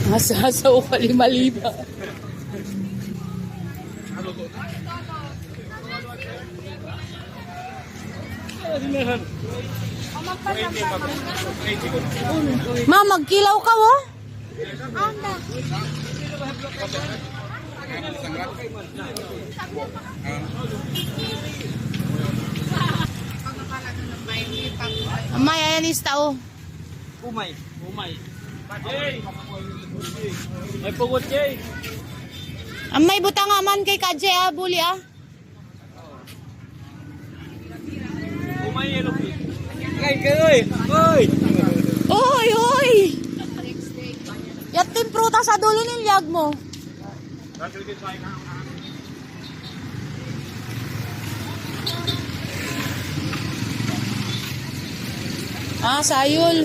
Masasaw ka 5,000. Ma, magkilaw ka wo? Amay, ayan is tao. Umay. Jay! May pugot, Jay! Amay, butang aman kay Kadje buli Umay, yellow pig. Kain ka, oy! Oy! Oy! Yatin pruta sa dulo nilyag mo. Sayul.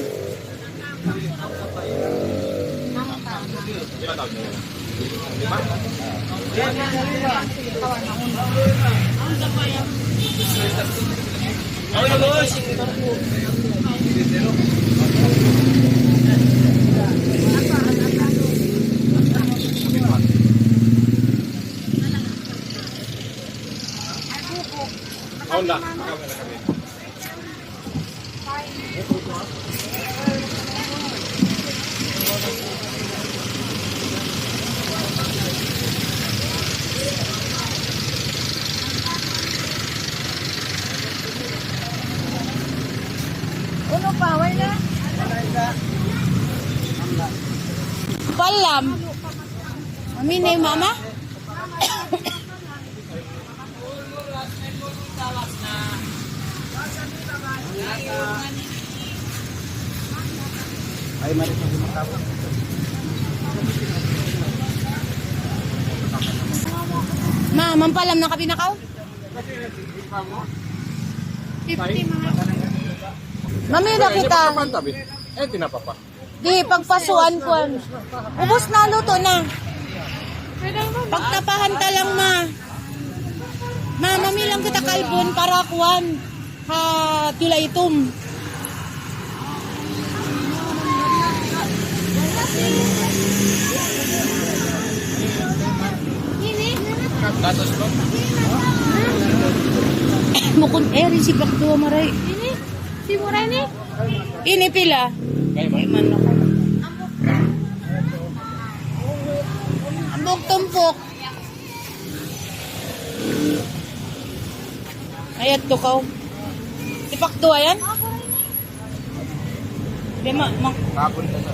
Uno pa, wala. Palam. Amin na yung mama? Ay, mali sa mga Ma, mampalam na kapi na kao? 50 mga. Mami na kita. tinapapa. Di, pagpasuan ko. Ubus na, luto na. Pagtapahan ka lang, ma. Ma, mami lang kita kalbon para kuwan. Tulay itom. Datos ko? Mukun eri si Paktua maray. Ini, si Muray ni. Ini pila. Kaya Ay man ako. Ambok tumpok. Ayat to kaw. Si Paktua yan? Di ma. Kapon ka sa.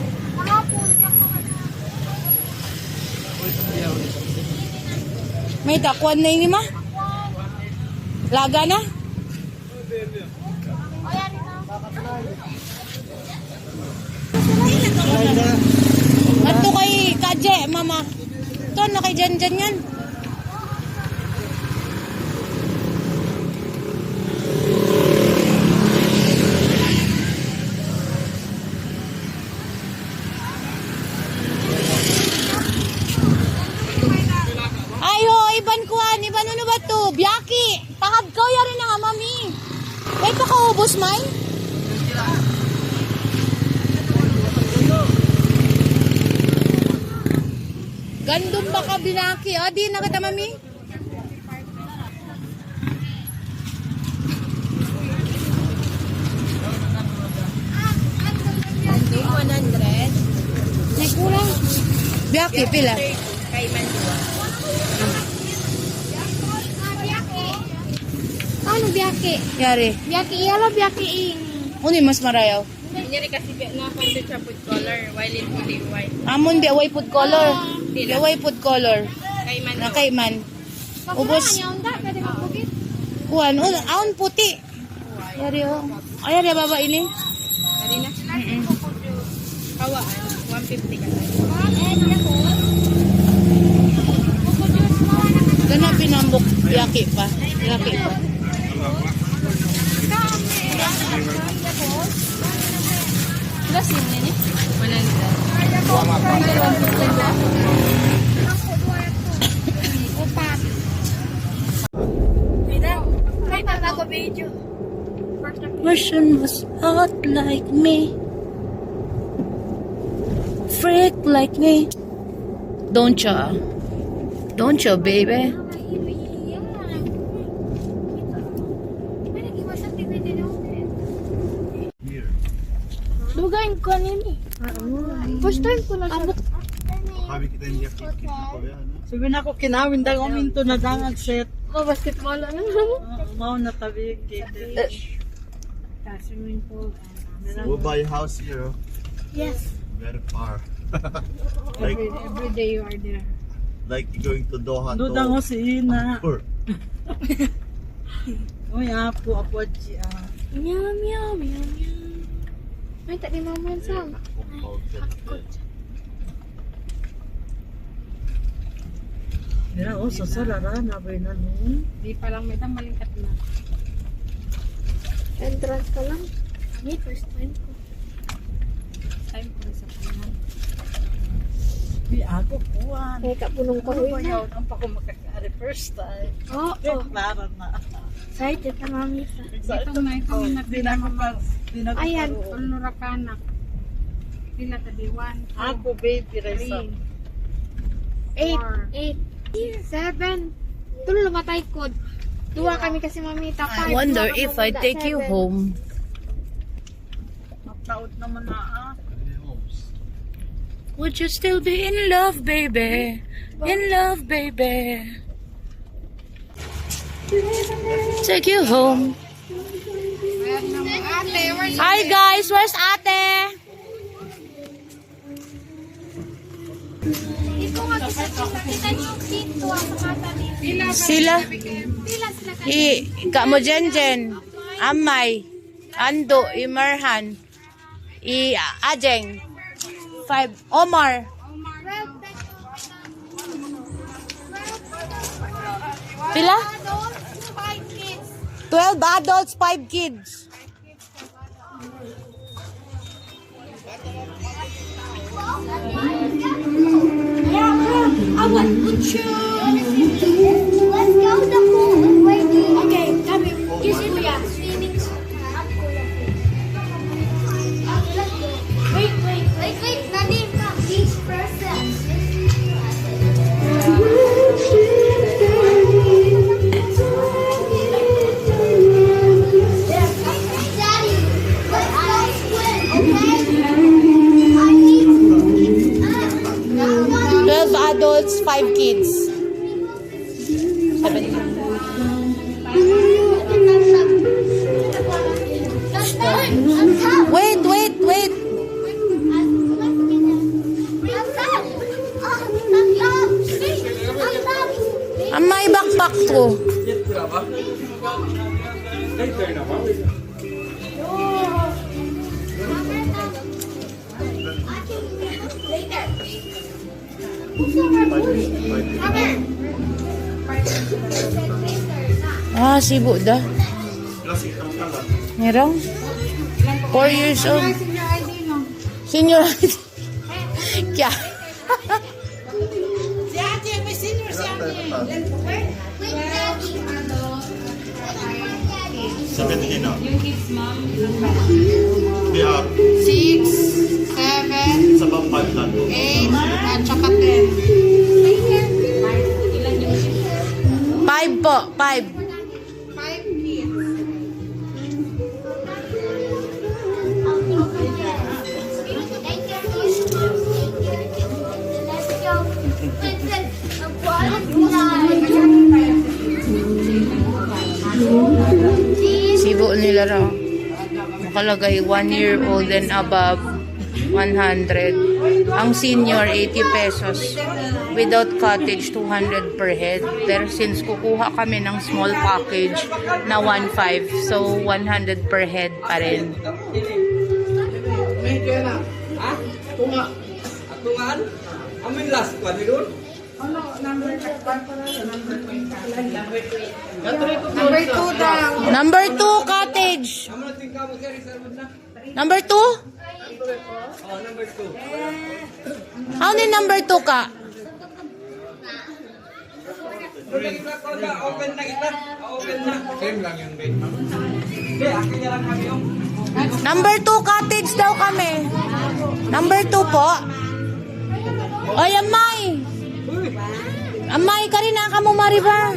May takwan na ini ma. Laga na. Ato kay Kadje, mama. Ito na kay Janjan yan. Ayo, iban kuan, iban ano ba to? Biyaki. Tahab ko yari na nga, mami. May pakaubos, may? Gandum baka binaki. O, di na kita, mami. Gandum 100. May kulang. Biyaki, pila. Kay Mandua. Ano biyaki? Yari. Biyaki iyala biyaki ing. Uni mas marayaw. Hindi kasi na content siya food color while it fully white. Amon di away food color. Di away food color. Kay Mandua. Na kay man. Ubos. Pwede magbukit. Kuan, aon puti. Yari o. Ay, yari baba ini. Dali na. Kawaan. 150 ka tayo. Gana pinambok. Yaki pa. Yaki pa. Plus yun yun eh. 100. Buwa mga pa. Version was hot like me. Freak like me. Don't ya? Don't ya, baby? Lugayin ko nini. First time ko na siya. Sabi kita hindi ako ko yan. Sabi na ako, kinawin daw ang minto na dangan set. Oh, basketball ano? Mau na tabi kita. We'll buy a house here. Yes. Very far. like Every day you are there. like going to Doha to Dudang ko si Ina. Or Uy, apo siya. Meow, meow, meow, meow. Ay, tadi maman sam. Mira, oh, sasarara na ba na nun? Di pa lang may malingkat na. Entrance ka lang. Ni first time ko. Time ko sa kanya. Di ako kuwan. Kaya kapunong Ano kahoy ba na. yun? Ang pa ko makakari first time. Oo. Eh, klaro na. Excited na mami. Dito na ito Oh, na di na ko pa. Di na ko Ayan. pa- Ulnurakanak. Sila tadiwan. Ako, baby, Reza. 8, 7. Tulo lumatay ko. Dua kami kasi mami tapay. I wonder if I take you home. Magtaot naman na ah. Would you still be in love, baby? In love, baby. Take you home. Hi guys, where's ate? Ito nga kita niyo dito sa kata ni. Sila? Pila sila ka. Kamo Jenjen, Amay, Ando, Imarhan, Ajeng, 5, Omar. Pila? 5 kids. 12 adults, 5 kids. I want to Let's go to the pool. Okay, come here. Kiss it, yeah. Wait, Nadine, come. These persons. Daddy, let's go swim, okay? I need 12 adults, 5 kids. 7. Wait, wait, wait. Ang may backpack ko. Ah, sibo da. Merong? 4 years old. Senior ID. Kya? Seven din ah. Yung kids mom. Kaya 6, 7, sa bampad lang. 8, at saka 10. Ilan yung 5 po, 5. 5 kids. Sibo nila raw. Nakalagay 1 year old and above 100. Ang senior 80 pesos. Without cottage 200 per head. Pero since kukuha kami ng small package na 1.5, so 100 per head pa rin. Number 2 daw. Number 2 cottage. Number 2? How ni number 2 ka? Number 2 cottage daw kami. Number 2 po. Oy, Amay. Amay, karina ka mo, Mariba.